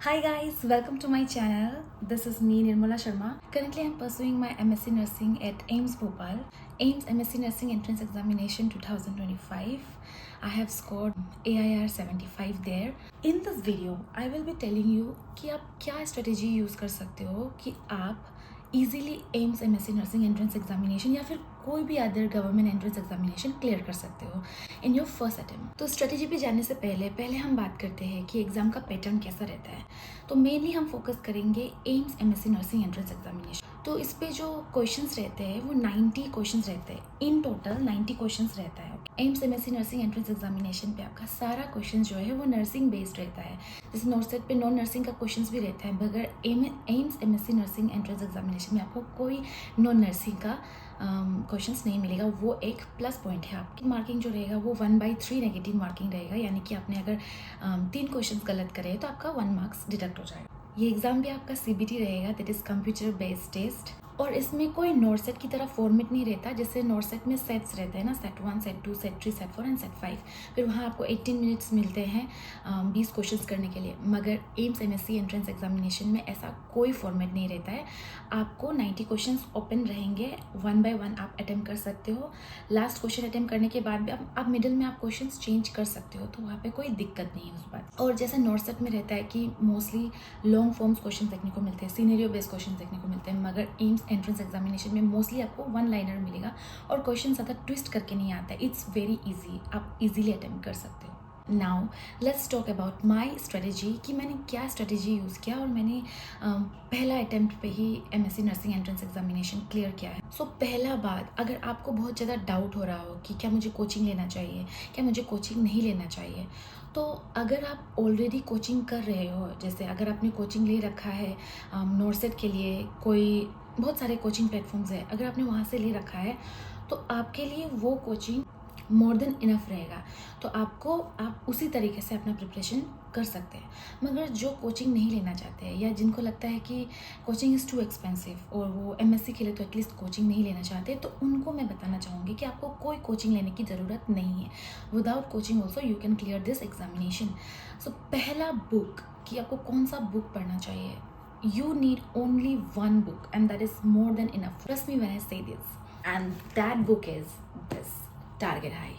Hi guys, welcome to my channel. This is me Nirmala Sharma. Currently I'm pursuing my MSc Nursing at AIMS Bhopal. AIMS MSc Nursing Entrance Examination 2025. I have scored AIR 75 there. In this video, I will be telling you कि आप क्या strategy use कर सकते हो कि आप easily AIMS MSc Nursing Entrance Examination या फिर कोई भी other government entrance examination clear कर सकते हो इन योर फर्स्ट अटेम्प्ट। तो स्ट्रेटेजी पे जाने से पहले हम बात करते हैं कि एग्जाम का पैटर्न कैसा रहता है। तो मेनली हम फोकस करेंगे AIIMS MSc nursing entrance examination. तो इस पे जो क्वेश्चंस रहते हैं वो 90 क्वेश्चंस रहते हैं, इन टोटल 90 क्वेश्चंस रहता है। AIIMS MSc nursing entrance examination पे आपका सारा क्वेश्चन जो है वो नर्सिंग बेस्ड रहता है। जैसे नॉर्सेट पे नॉन नर्सिंग का क्वेश्चंस भी रहता है, मगर AIIMS MSc nursing entrance examination में आपको कोई नॉन नर्सिंग का क्वेश्चंस नहीं मिलेगा। वो एक प्लस पॉइंट है। आपकी मार्किंग जो रहेगा वो 1/3 नेगेटिव मार्किंग रहेगा, यानी कि आपने अगर 3 क्वेश्चंस गलत करे तो आपका 1 मार्क्स डिडक्ट हो जाएगा। ये एग्जाम भी आपका CBT रहेगा, that is computer based test. और इसमें कोई नॉर्सेट की तरह फॉर्मेट नहीं रहता। जैसे नॉर्सेट में सेट्स रहते हैं ना, set 1, set 2, set 3, set 4 and set 5। फिर वहाँ आपको 18 मिनट्स मिलते हैं 20 क्वेश्चंस करने के लिए। मगर एम्स एमएससी एंट्रेंस एग्जामिनेशन में ऐसा कोई फॉर्मेट नहीं रहता है। आपको 90 क्वेश्चंस ओपन रहेंगे, 1 by 1 आप अटेम्प्ट कर सकते हो। लास्ट क्वेश्चन अटेम्प्ट करने के बाद भी आप मिडिल में आप क्वेश्चंस चेंज कर सकते हो, तो वहाँ पे कोई दिक्कत नहीं है उस बात। और जैसे नॉर्सेट में रहता है कि मोस्टली लॉन्ग फॉर्म्स क्वेश्चन देखने को मिलते हैं, सीनेरियो बेस्ड क्वेश्चन देखने को मिलते हैं, मगर एम्स एंट्रेंस एग्जामिनेशन में मोस्टली आपको 1 लाइनर मिलेगा और क्वेश्चन ज़्यादा ट्विस्ट करके नहीं आता है। इट्स वेरी ईजी, आप इजीली अटेम्प्ट कर सकते हो। Now let's talk about my strategy कि मैंने क्या स्ट्रेटेजी यूज़ किया और मैंने पहला अटेम्प्ट पे ही MSc nursing entrance examination clear किया है। सो पहला बात, अगर आपको बहुत ज़्यादा डाउट हो रहा हो कि क्या मुझे कोचिंग लेना चाहिए, क्या मुझे कोचिंग नहीं लेना चाहिए, तो अगर आप ऑलरेडी कोचिंग कर रहे हो, जैसे अगर आपने कोचिंग ले रखा है नॉर्सेट के लिए, कोई बहुत सारे कोचिंग प्लेटफॉर्म्स है, अगर आपने वहाँ से ले रखा है तो आपके लिए वो कोचिंग मोर देन इनफ रहेगा। तो आप उसी तरीके से अपना प्रिपरेशन कर सकते हैं। मगर जो कोचिंग नहीं लेना चाहते हैं या जिनको लगता है कि कोचिंग इज़ टू एक्सपेंसिव और वो एमएससी के लिए तो एटलीस्ट कोचिंग नहीं लेना चाहते, तो उनको मैं बताना चाहूँगी कि आपको कोई कोचिंग लेने की ज़रूरत नहीं है। Without coaching also you can clear this examination. So पहला बुक कि आपको कौन सा बुक पढ़ना चाहिए, you need only one book and that is more than enough. Trust me when I say this. And that book is this, Target High.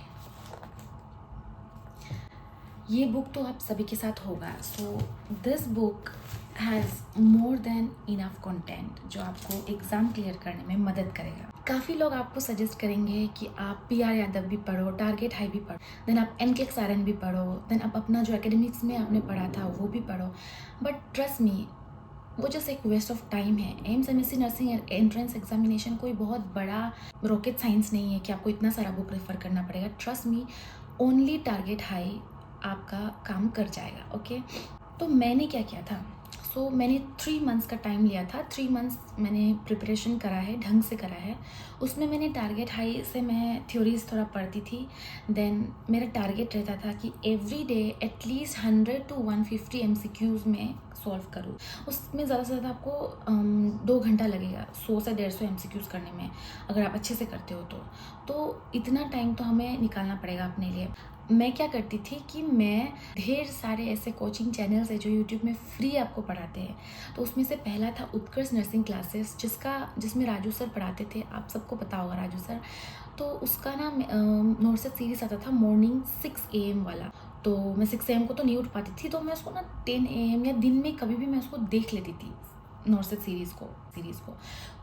ये book तो आप सभी के साथ होगा। So this book has more than enough content जो आपको exam clear करने में मदद करेगा। काफ़ी लोग आपको सजेस्ट करेंगे कि आप PR यादव भी पढ़ो, टारगेट हाई भी पढ़ो, देन आप NCLEX RN भी पढ़ो, देन आप अपना जो एकेडमिक्स में आपने पढ़ा था वो भी पढ़ो। बट ट्रस्ट मी, वो जस्ट एक वेस्ट ऑफ टाइम है। AIIMS MSc nursing entrance examination कोई बहुत बड़ा रॉकेट साइंस नहीं है कि आपको इतना सारा बुक रेफर करना पड़ेगा। Trust me, only target high आपका काम कर जाएगा। ओके, तो मैंने क्या किया था, सो मैंने 3 मंथ्स का टाइम लिया था। 3 मंथ्स मैंने प्रिपरेशन करा है, ढंग से करा है। उसमें मैंने टारगेट हाई से मैं थ्योरीज थोड़ा पढ़ती थी। देन मेरा टारगेट रहता था कि every day at least 100 to 150 MCQs में सॉल्व करूँ। उसमें ज़्यादा से ज़्यादा आपको 2 घंटा लगेगा 100 से 150 MCQs करने में, अगर आप अच्छे से करते हो तो इतना टाइम तो हमें निकालना पड़ेगा अपने लिए। मैं क्या करती थी कि मैं ढेर सारे ऐसे कोचिंग चैनल्स है जो यूट्यूब में फ्री आपको पढ़ाते हैं। तो उसमें से पहला था उत्कर्ष नर्सिंग क्लासेस, जिसमें राजू सर पढ़ाते थे। आप सबको पता होगा राजू सर। तो उसका ना नॉर्सेट सीरीज आता था मॉर्निंग 6 AM वाला। तो मैं 6 AM को तो नहीं उठ पाती थी, तो मैं उसको ना 10 AM या दिन में कभी भी मैं उसको देख लेती थी नॉर्सेट सीरीज़ को।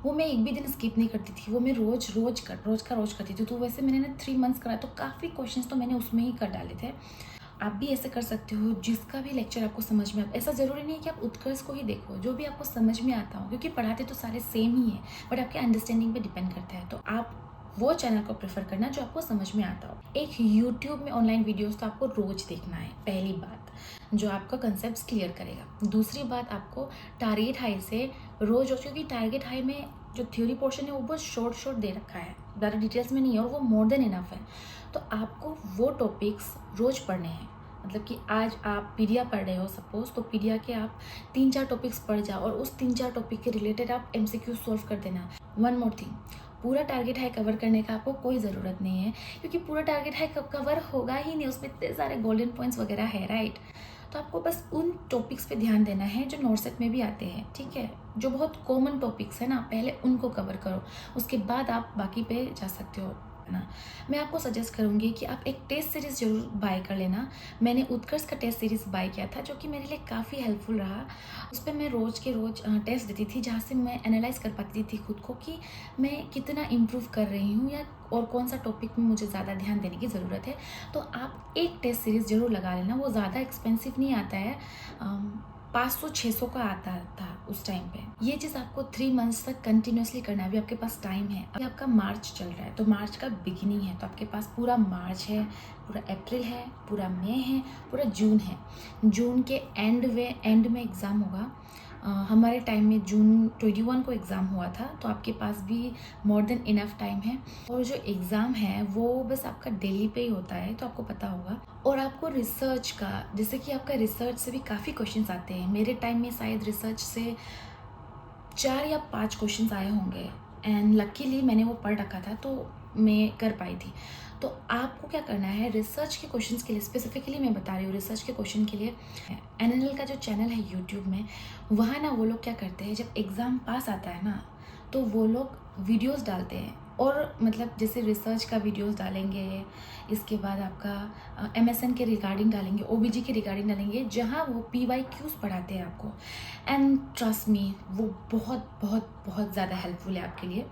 वो मैं एक भी दिन स्किप नहीं करती थी, वो मैं रोज करती थी। तो वैसे मैंने ना 3 मंथ्स करा, तो काफ़ी क्वेश्चंस तो मैंने उसमें ही कर डाले थे। आप भी ऐसे कर सकते हो, जिसका भी लेक्चर आपको समझ में ऐसा ज़रूरी नहीं है कि आप उत्कर्ष को ही देखो, जो भी आपको समझ में आता हो, क्योंकि पढ़ाते तो सारे सेम ही है, बट आपके अंडरस्टैंडिंग पे डिपेंड करता है। तो आप वो चैनल को प्रेफर करना जो आपको समझ में आता हो। एक यूट्यूब में ऑनलाइन वीडियोस तो आपको रोज देखना है, पहली बात, जो आपका कंसेप्ट क्लियर करेगा। दूसरी बात, आपको टारगेट हाई से रोज, क्योंकि टारगेट हाई में जो थ्योरी पोर्शन है वो बहुत शॉर्ट दे रखा है, ज़्यादा डिटेल्स में नहीं है और वो मोर देन इनफ है। तो आपको वो टॉपिक्स रोज पढ़ने हैं। मतलब कि आज आप पीडिया पढ़ रहे हो सपोज, तो पीडिया के आप 3-4 टॉपिक्स पढ़ जाओ और उस 3-4 टॉपिक के रिलेटेड आप MCQ सॉल्व कर देना। वन मोर थिंग, पूरा टारगेट हाई कवर करने का आपको कोई ज़रूरत नहीं है, क्योंकि पूरा टारगेट हाई कवर होगा ही नहीं, उसमें इतने सारे गोल्डन पॉइंट्स वगैरह है, राइट। तो आपको बस उन टॉपिक्स पे ध्यान देना है जो नॉर्सेट में भी आते हैं, ठीक है, जो बहुत कॉमन टॉपिक्स है ना, पहले उनको कवर करो, उसके बाद आप बाकी पे जा सकते हो ना। मैं आपको सजेस्ट करूँगी कि आप एक टेस्ट सीरीज़ ज़रूर बाय कर लेना। मैंने उत्कर्ष का टेस्ट सीरीज़ बाय किया था, जो कि मेरे लिए काफ़ी हेल्पफुल रहा। उस पर मैं रोज़ के रोज़ टेस्ट देती थी, जहाँ से मैं एनालाइज़ कर पाती थी खुद को कि मैं कितना इम्प्रूव कर रही हूँ या और कौन सा टॉपिक में मुझे ज़्यादा ध्यान देने की ज़रूरत है। तो आप एक टेस्ट सीरीज़ ज़रूर लगा लेना, वो ज़्यादा एक्सपेंसिव नहीं आता है, 500-600 का आता था उस टाइम पे। ये चीज़ आपको 3 मंथ्स तक कंटिन्यूसली करना है। अभी आपके पास टाइम है, अभी आपका मार्च चल रहा है, तो मार्च का बिगिनिंग है, तो आपके पास पूरा मार्च है, पूरा अप्रैल है, पूरा मई है, पूरा जून है। जून के एंड में एग्ज़ाम होगा। हमारे टाइम में जून 21 को एग्ज़ाम हुआ था, तो आपके पास भी मोर देन इनफ टाइम है। और जो एग्ज़ाम है वो बस आपका दिल्ली पे ही होता है, तो आपको पता होगा। और आपको रिसर्च का, जैसे कि आपका रिसर्च से भी काफ़ी क्वेश्चंस आते हैं। मेरे टाइम में शायद रिसर्च से 4 या 5 क्वेश्चंस आए होंगे, एंड लकीली मैंने वो पढ़ रखा था, तो मैं कर पाई थी। तो आपको क्या करना है, रिसर्च के क्वेश्चंस के लिए स्पेसिफिकली मैं बता रही हूँ, रिसर्च के क्वेश्चन के लिए एनएनएल का जो चैनल है यूट्यूब में, वहाँ ना वो लोग क्या करते हैं, जब एग्ज़ाम पास आता है ना, तो वो लोग वीडियोस डालते हैं। और मतलब जैसे रिसर्च का वीडियोस डालेंगे, इसके बाद आपका एमएसएन के रिगार्डिंग डालेंगे, ओबीजी के रिगार्डिंग डालेंगे, जहाँ वो PYQs पढ़ाते हैं आपको। एंड ट्रस्ट मी, वो बहुत बहुत बहुत ज़्यादा हेल्पफुल है आपके लिए,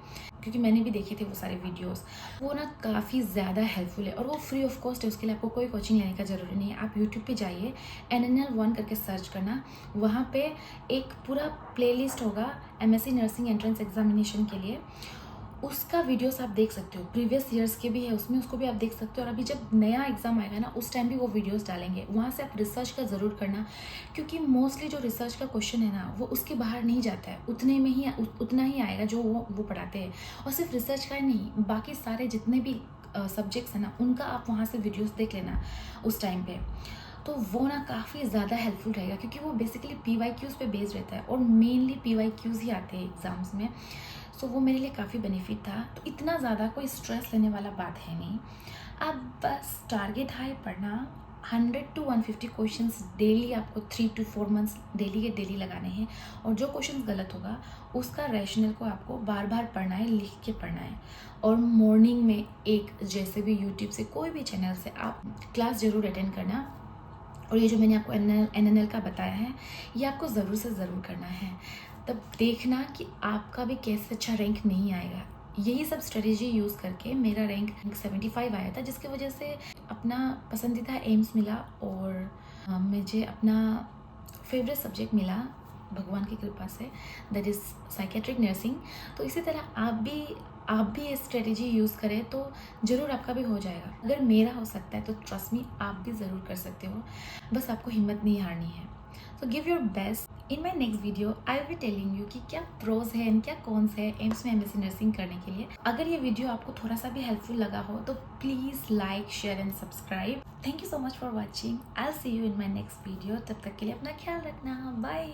क्योंकि मैंने भी देखे थे वो सारे वीडियोस। वो ना काफ़ी ज़्यादा हेल्पफुल है, और वो फ्री ऑफ कॉस्ट है, उसके लिए आपको कोई कोचिंग लेने का ज़रूरी नहीं है। आप यूट्यूब पे जाइए, NNL1 करके सर्च करना, वहाँ पे एक पूरा प्लेलिस्ट होगा MSc नर्सिंग एंट्रेंस एग्जामिनेशन के लिए, उसका वीडियोस आप देख सकते हो। प्रीवियस ईयर्स के भी है उसमें, उसको भी आप देख सकते हो। और अभी जब नया एग्ज़ाम आएगा ना, उस टाइम भी वो वीडियोस डालेंगे, वहाँ से आप रिसर्च का ज़रूर करना, क्योंकि मोस्टली जो रिसर्च का क्वेश्चन है ना, वो उसके बाहर नहीं जाता है, उतने में ही उतना ही आएगा जो वो पढ़ाते हैं। और सिर्फ रिसर्च का ही नहीं, बाकी सारे जितने भी सब्जेक्ट्स हैं ना, उनका आप वहाँ से वीडियोज़ देख लेना उस टाइम पर। तो वो ना काफ़ी ज़्यादा हेल्पफुल रहेगा, क्योंकि वो बेसिकली PYQs पे बेस्ड रहता है, और मेनली PYQs ही आते हैं एग्ज़ाम्स में। सो वो मेरे लिए काफ़ी बेनिफिट था। तो इतना ज़्यादा कोई स्ट्रेस लेने वाला बात है नहीं। आप बस टारगेट हाई पढ़ना, 100 to 150 क्वेश्चंस डेली आपको 3 to 4 मंथ्स डेली के डेली लगाने हैं। और जो क्वेश्चंस गलत होगा उसका रैशनल को आपको बार बार पढ़ना है, लिख के पढ़ना है। और मॉर्निंग में एक, जैसे भी यूट्यूब से कोई भी चैनल से आप क्लास ज़रूर अटेंड करना। और ये जो मैंने आपको NNL का बताया है, ये आपको ज़रूर से ज़रूर करना है। तब देखना कि आपका भी कैसे अच्छा रैंक नहीं आएगा। यही सब स्ट्रेटेजी यूज़ करके मेरा रैंक 75 आया था, जिसकी वजह से अपना पसंदीदा एम्स मिला, और मुझे अपना फेवरेट सब्जेक्ट मिला भगवान की कृपा से, दैट इज़ साइकेट्रिक नर्सिंग। तो इसी तरह आप भी ये स्ट्रेटेजी यूज़ करें तो ज़रूर आपका भी हो जाएगा। अगर मेरा हो सकता है तो ट्रस्ट मी, आप भी ज़रूर कर सकते हो, बस आपको हिम्मत नहीं हारनी है। So give your best. In my next video I will be telling you कि क्या प्रोज है एंड क्या कॉन्स है एम्स में MSc नर्सिंग करने के लिए। अगर ये वीडियो आपको थोड़ा सा भी हेल्पफुल लगा हो तो please like, share and subscribe. Thank you so much for watching. I will see you in my next video. तब तक के लिए अपना ख्याल रखना। बाय।